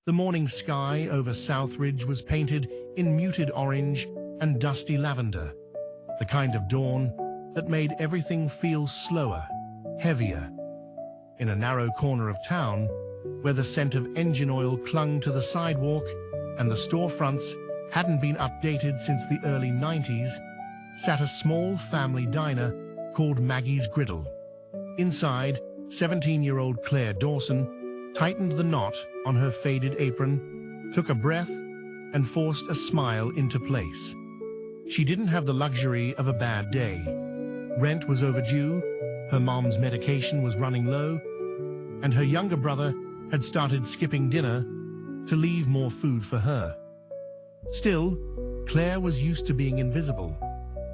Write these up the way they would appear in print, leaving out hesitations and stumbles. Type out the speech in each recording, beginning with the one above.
The morning sky over Southridge was painted in muted orange and dusty lavender, the kind of dawn that made everything feel slower, heavier. In a narrow corner of town, where the scent of engine oil clung to the sidewalk and the storefronts hadn't been updated since the early 90s, sat a small family diner called Maggie's Griddle. Inside, 17-year-old Claire Dawson tightened the knot on her faded apron, took a breath, and forced a smile into place. She didn't have the luxury of a bad day. Rent was overdue, her mom's medication was running low, and her younger brother had started skipping dinner to leave more food for her. Still, Claire was used to being invisible.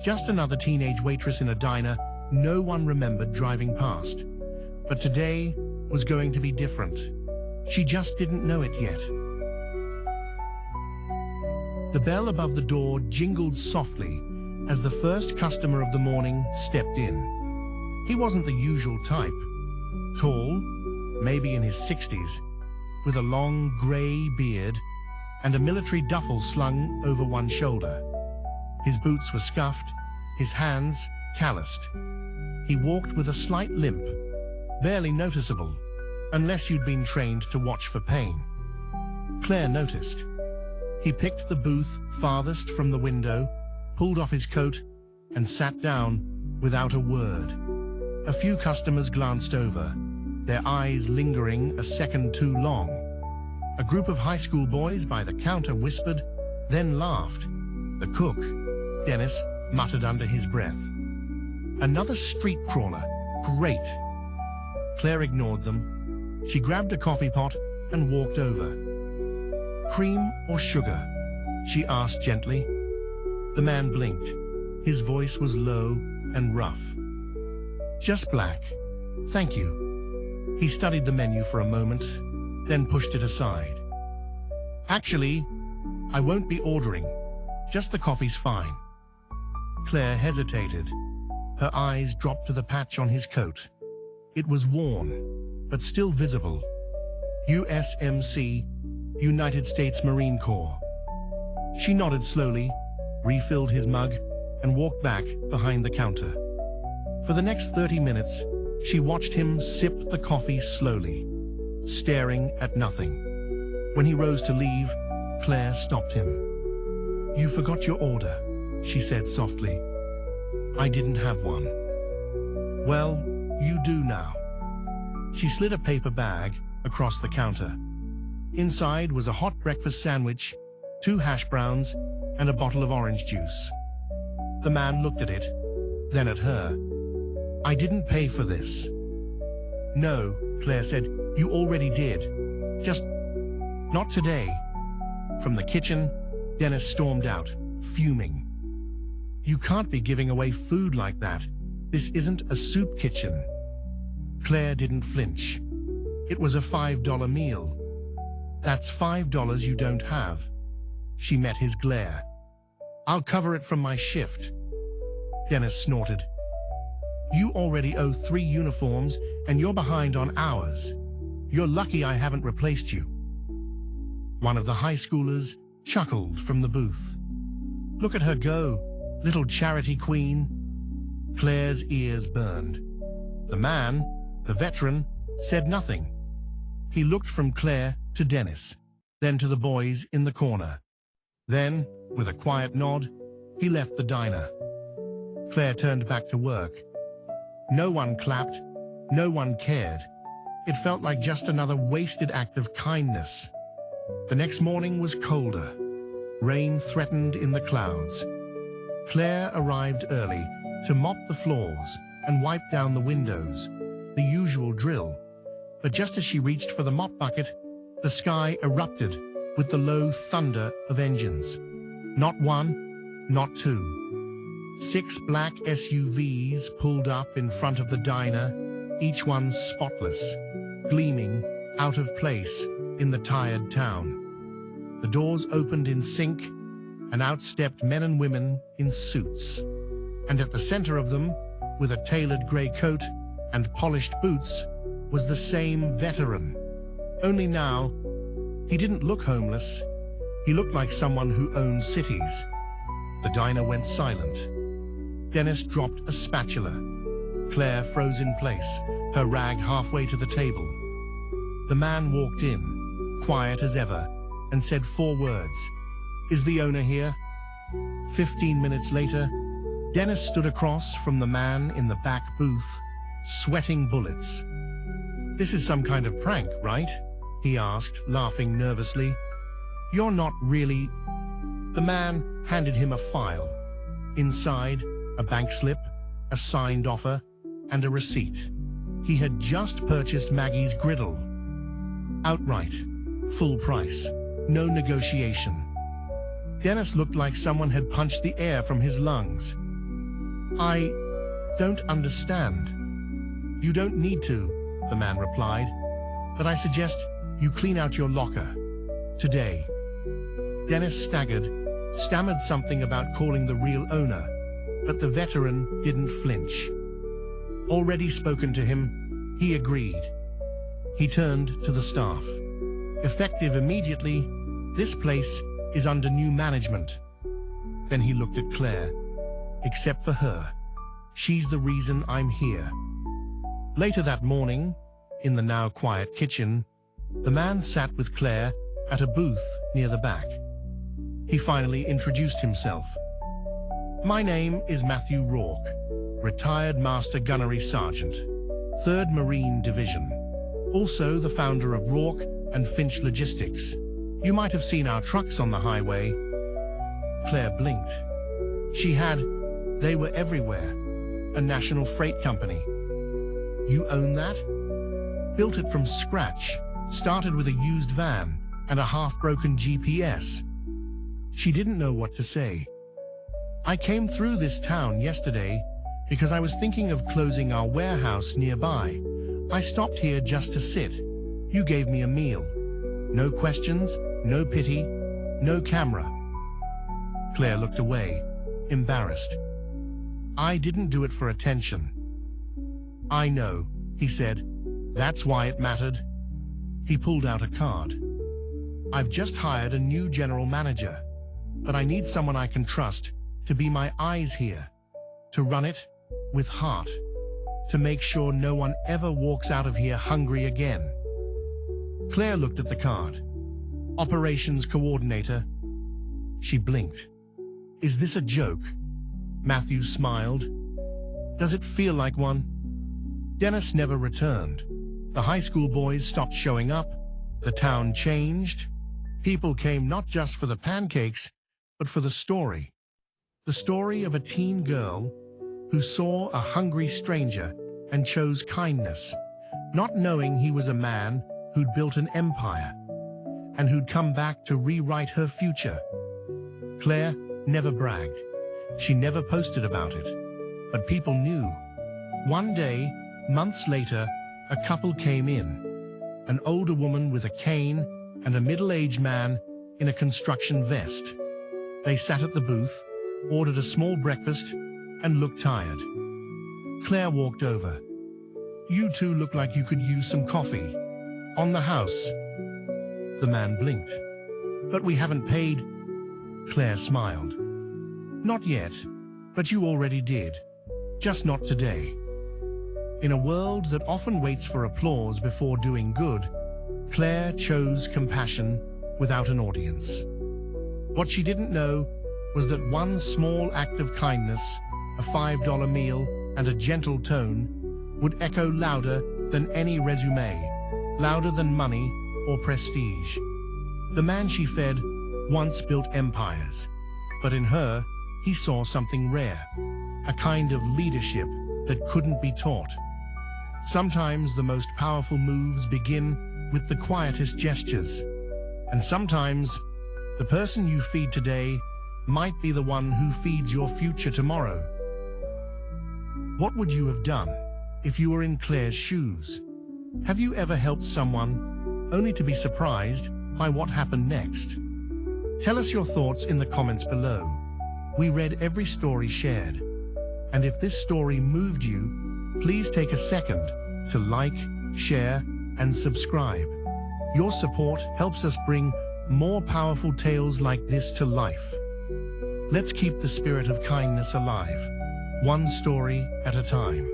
Just another teenage waitress in a diner no one remembered driving past. But today was going to be different. She just didn't know it yet. The bell above the door jingled softly as the first customer of the morning stepped in. He wasn't the usual type. Tall, maybe in his 60s, with a long gray beard and a military duffel slung over one shoulder. His boots were scuffed, his hands calloused. He walked with a slight limp, barely noticeable, unless you'd been trained to watch for pain. Claire noticed. He picked the booth farthest from the window, pulled off his coat, and sat down without a word. A few customers glanced over, their eyes lingering a second too long. A group of high school boys by the counter whispered, then laughed. The cook, Dennis, muttered under his breath. Another street crawler. Great. Claire ignored them. She grabbed a coffee pot and walked over. Cream or sugar? She asked gently. The man blinked. His voice was low and rough. Just black. Thank you. He studied the menu for a moment, then pushed it aside. Actually, I won't be ordering. Just the coffee's fine. Claire hesitated. Her eyes dropped to the patch on his coat. It was worn, but still visible. USMC, United States Marine Corps. She nodded slowly, refilled his mug, and walked back behind the counter. For the next 30 minutes, she watched him sip the coffee slowly, staring at nothing. When he rose to leave, Claire stopped him. "You forgot your order," she said softly. "I didn't have one." "Well, you do now." She slid a paper bag across the counter. Inside was a hot breakfast sandwich, 2 hash browns, and a bottle of orange juice. The man looked at it, then at her. "I didn't pay for this." "No," Claire said, "you already did. Just not today." From the kitchen, Dennis stormed out, fuming. "You can't be giving away food like that. This isn't a soup kitchen." Claire didn't flinch. It was a $5 meal. "That's $5 you don't have." She met his glare. "I'll cover it from my shift." Dennis snorted. "You already owe 3 uniforms and you're behind on hours. You're lucky I haven't replaced you." One of the high schoolers chuckled from the booth. "Look at her go, little charity queen." Claire's ears burned. The man, the veteran, said nothing. He looked from Claire to Dennis, then to the boys in the corner. Then, with a quiet nod, he left the diner. Claire turned back to work. No one clapped, no one cared. It felt like just another wasted act of kindness. The next morning was colder. Rain threatened in the clouds. Claire arrived early to mop the floors and wipe down the windows, the usual drill. But just as she reached for the mop bucket, the sky erupted with the low thunder of engines. Not one, not 2. 6 black SUVs pulled up in front of the diner, each one spotless, gleaming out of place in the tired town. The doors opened in sync, and out stepped men and women in suits. And at the center of them, with a tailored gray coat and polished boots, was the same veteran. Only now, He didn't look homeless. He looked like someone who owned cities. The diner went silent. Dennis dropped a spatula. Claire froze in place, her rag halfway to the table. The man walked in, quiet as ever, and said 4 words. "Is the owner here?" 15 minutes later, Dennis stood across from the man in the back booth, sweating bullets. "This is some kind of prank, right?" he asked, laughing nervously. "You're not really—" The man handed him a file. Inside, a bank slip, a signed offer, and a receipt. He had just purchased Maggie's griddle. Outright. Full price. No negotiation. Dennis looked like someone had punched the air from his lungs. "I don't understand." "You don't need to," the man replied, "but I suggest you clean out your locker. Today." Dennis staggered, stammered something about calling the real owner, but the veteran didn't flinch. Already spoken to him, he agreed. He turned to the staff. "Effective immediately, this place is under new management." Then he looked at Claire. "Except for her. She's the reason I'm here." Later that morning, in the now quiet kitchen, the man sat with Claire at a booth near the back. He finally introduced himself. "My name is Matthew Rourke, retired Master Gunnery Sergeant, 3rd Marine Division, also the founder of Rourke and Finch Logistics. You might have seen our trucks on the highway." Claire blinked. They were everywhere. A national freight company. "You own that?" "Built it from scratch, started with a used van and a half-broken GPS." She didn't know what to say. "I came through this town yesterday because I was thinking of closing our warehouse nearby. I stopped here just to sit. You gave me a meal. No questions, no pity, no camera." Claire looked away, embarrassed. "I didn't do it for attention." "I know," he said. "That's why it mattered." He pulled out a card. "I've just hired a new general manager, but I need someone I can trust to be my eyes here, to run it with heart, to make sure no one ever walks out of here hungry again." Claire looked at the card. "Operations Coordinator." She blinked. "Is this a joke?" Matthew smiled. "Does it feel like one?" Dennis never returned. The high school boys stopped showing up. The town changed. People came not just for the pancakes, but for the story. The story of a teen girl who saw a hungry stranger and chose kindness, not knowing he was a man who'd built an empire and who'd come back to rewrite her future. Claire never bragged. She never posted about it. But people knew. One day, months later, a couple came in. An older woman with a cane and a middle-aged man in a construction vest. They sat at the booth, ordered a small breakfast, and looked tired. Claire walked over. "You two look like you could use some coffee. On the house." The man blinked. "But we haven't paid." Claire smiled. "Not yet, but you already did. Just not today." In a world that often waits for applause before doing good, Claire chose compassion without an audience. What she didn't know was that one small act of kindness, a $5 meal, and a gentle tone would echo louder than any resume, louder than money or prestige. The man she fed once built empires, but in her, he saw something rare, a kind of leadership that couldn't be taught. Sometimes the most powerful moves begin with the quietest gestures, and sometimes the person you feed today might be the one who feeds your future tomorrow. What would you have done if you were in Claire's shoes? Have you ever helped someone only to be surprised by what happened next? Tell us your thoughts in the comments below. We read every story shared. And if this story moved you, please take a second to like, share, and subscribe. Your support helps us bring more powerful tales like this to life. Let's keep the spirit of kindness alive, one story at a time.